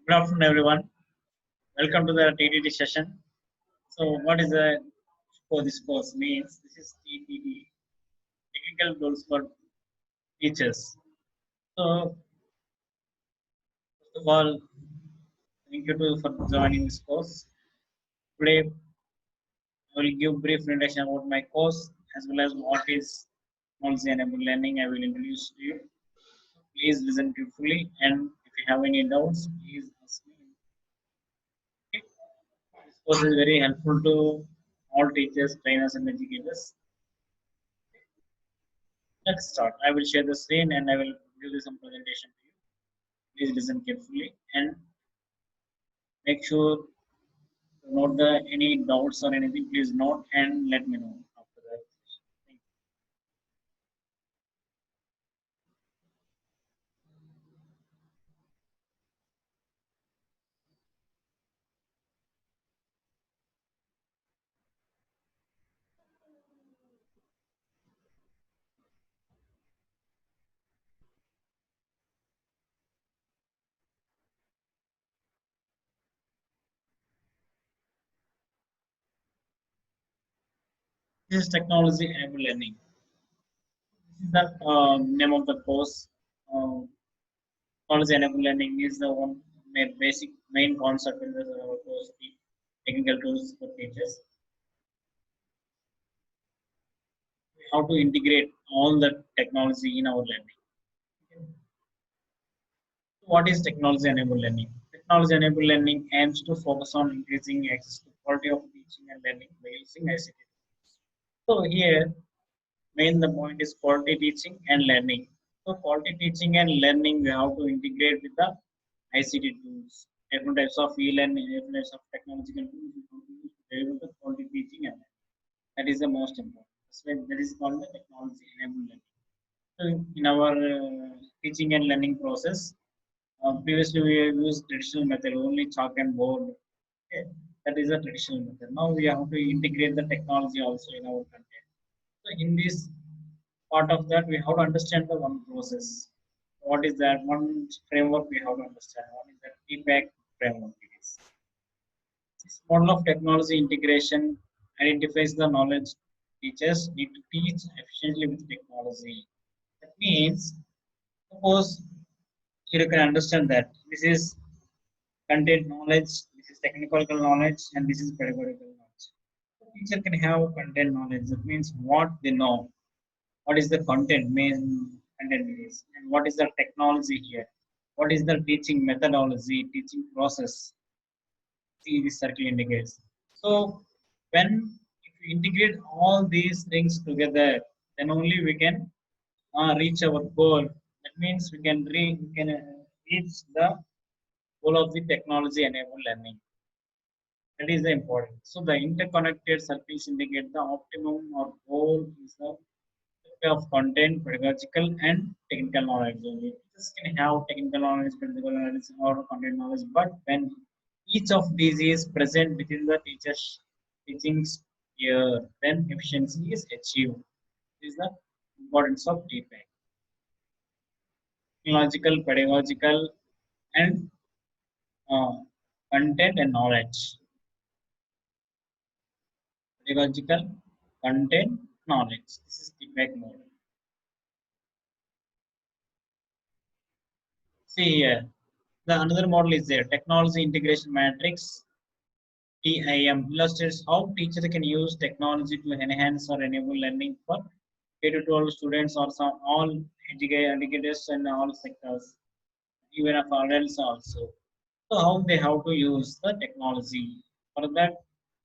Good afternoon, everyone. Welcome to the TTT session. So, what is the for this course means? This is TTT, Technical Tools for Teachers. So, first of all, thank you for joining this course. Today, I will give brief introduction about my course as well as what is technology enabled learning. I will introduce to you. Please listen carefully, and if you have any doubts, please ask me. Okay? This course is very helpful to all teachers, trainers, and educators. Let's start. I will share the screen and I will give some presentation to you. Please listen carefully and make sure to note the any doubts or anything. Please note and let me know after that. Thank you. This is technology enabled learning. This is the name of the course. Technology enabled learning is the one basic main concept in the course. The technical tools for teachers. How to integrate all the technology in our learning. What is technology enabled learning? Technology enabled learning aims to focus on increasing access to quality of teaching and learning by using ICT. So here, main the point is quality teaching and learning. So quality teaching and learning we have to integrate with the ICT tools. Different types of e-learning, different types of technological tools we have to use to deliver the quality teaching and learning. That is the most important. That's why that is called the technology enabled learning. So in our teaching and learning process, previously, we used traditional method, only chalk and board. Okay. That is a traditional method. Now we have to integrate the technology also in our content. So in this part of that, we have to understand the one process. What is that? One framework we have to understand. What is that feedback framework? It is. This model of technology integration identifies the knowledge teachers need to teach efficiently with technology. That means, suppose you can understand that this is content knowledge, this is technical knowledge, and this is pedagogical knowledge. The teacher can have content knowledge. That means what they know, what is the content, main content is, and what is the technology here, what is the teaching methodology, teaching process. See, this circle indicates. So, when if we integrate all these things together, then only we can reach our goal. That means we can reach the goal of the technology enabled learning. That is the important. So the interconnected circles indicate the optimum or goal is the of content, pedagogical, and technical knowledge. Only teachers can have technical knowledge, pedagogical knowledge, or content knowledge, but when each of these is present within the teacher's teaching sphere, then efficiency is achieved. This is the importance of feedback. Technological, pedagogical, and uh, content and knowledge. Pedagogical, content, knowledge. This is feedback mode. See here, the another model is there. Technology integration matrix (TIM) illustrates how teachers can use technology to enhance or enable learning for K-12 students or some all educators and all sectors, even of adults also. So how they have to use the technology for that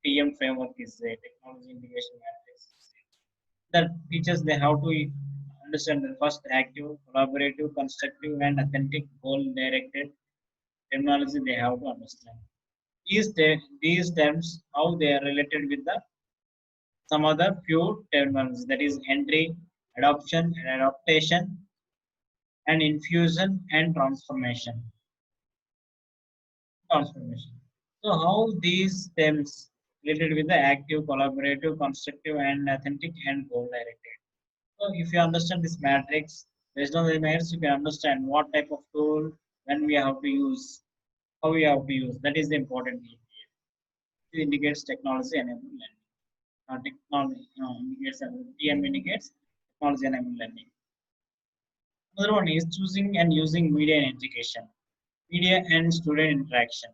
TM framework is there. Technology integration matrix is there. The teachers they have to understand the first active, collaborative, constructive, and authentic goal-directed terminology they have to understand. These terms, how they are related with the some other few terms that is entry, adoption, and adaptation, and infusion and transformation. Transformation. So how these terms related with the active, collaborative, constructive, and authentic and goal-directed. So if you understand this matrix, based on the matrix, you can understand what type of tool when we have to use. how we have to use. That is the important thing. It indicates technology enabled learning. Technology indicates TM indicates technology enabled learning. Another one is choosing and using media in education. Media and student interaction.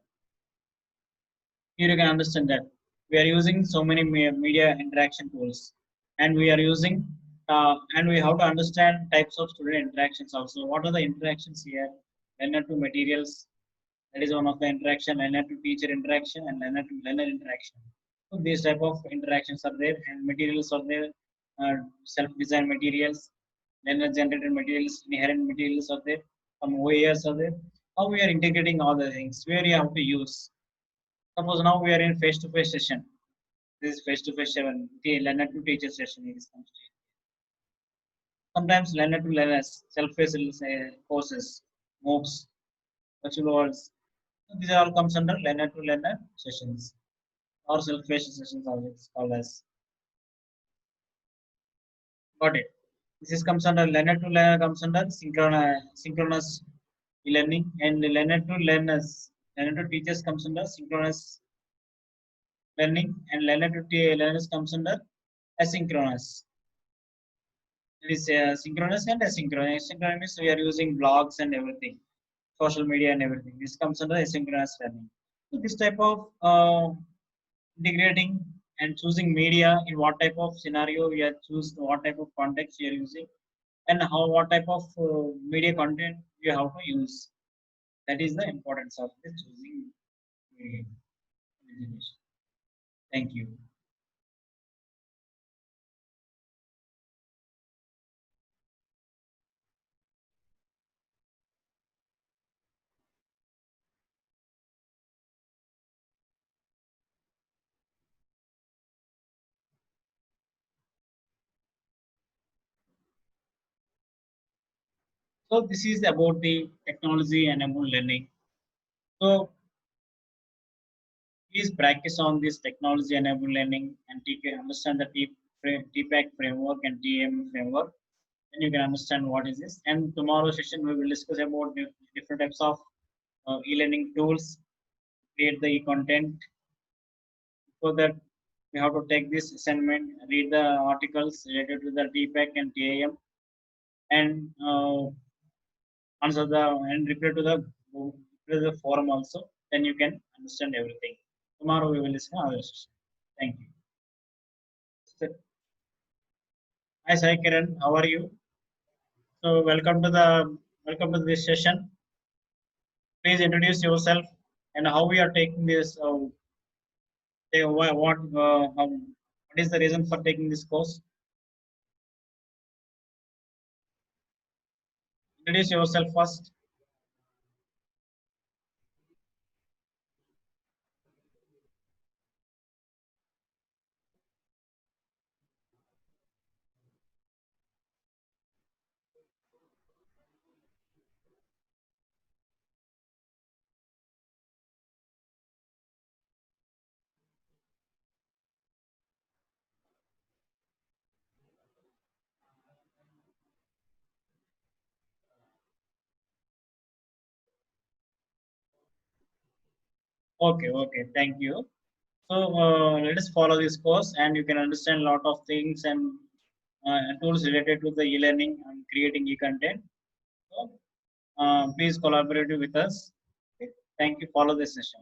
Here you can understand that we are using so many media interaction tools, and we are using and we have to understand types of student interactions also. What are the interactions here? Learner to materials, that is one of the interaction. Learner to teacher interaction and learner to learner interaction. So these type of interactions are there, and materials are there. Self-designed materials, learner-generated materials, inherent materials are there. Some OERs are there. How we are integrating all the things, where you have to use. Suppose now we are in face-to-face session. This is face-to-face session, learner to teacher session. It is sometimes learner to learners, self-paced courses, MOOCs, virtual worlds. These all comes under learner to learner sessions or self-paced sessions, as it's called as. Got it. This is comes under learner to learner comes under synchronous e-learning, and learner to learners, learner to teachers comes under synchronous learning, and learner to learners comes under asynchronous. It is synchronous and asynchronous. Asynchronous means we are using blogs and everything, social media and everything. This comes under asynchronous learning. So this type of integrating and choosing media in what type of scenario we are choose, what type of context we are using, and how what type of media content you have to use. That is the importance of the choosing media. Thank you. So this is about the technology enabled learning. So please practice on this technology enabled learning and understand the TPAC framework and TM framework. Then you can understand what is this. And tomorrow session we will discuss about the different types of e-learning tools, create the e-content. So that we have to take this assignment, read the articles related to the TPAC and TAM, and answer the and reply to the forum also. Then you can understand everything. Tomorrow we will listen other session. Thank you. So, hi Sai Kiran, how are you? So welcome to this session. Please introduce yourself and how we are taking this. What is the reason for taking this course? Introduce yourself first. Okay, okay, thank you. So let us follow this course, and you can understand a lot of things and tools related to the e-learning and creating e-content. So please collaborate with us. Okay. Thank you. Follow this session.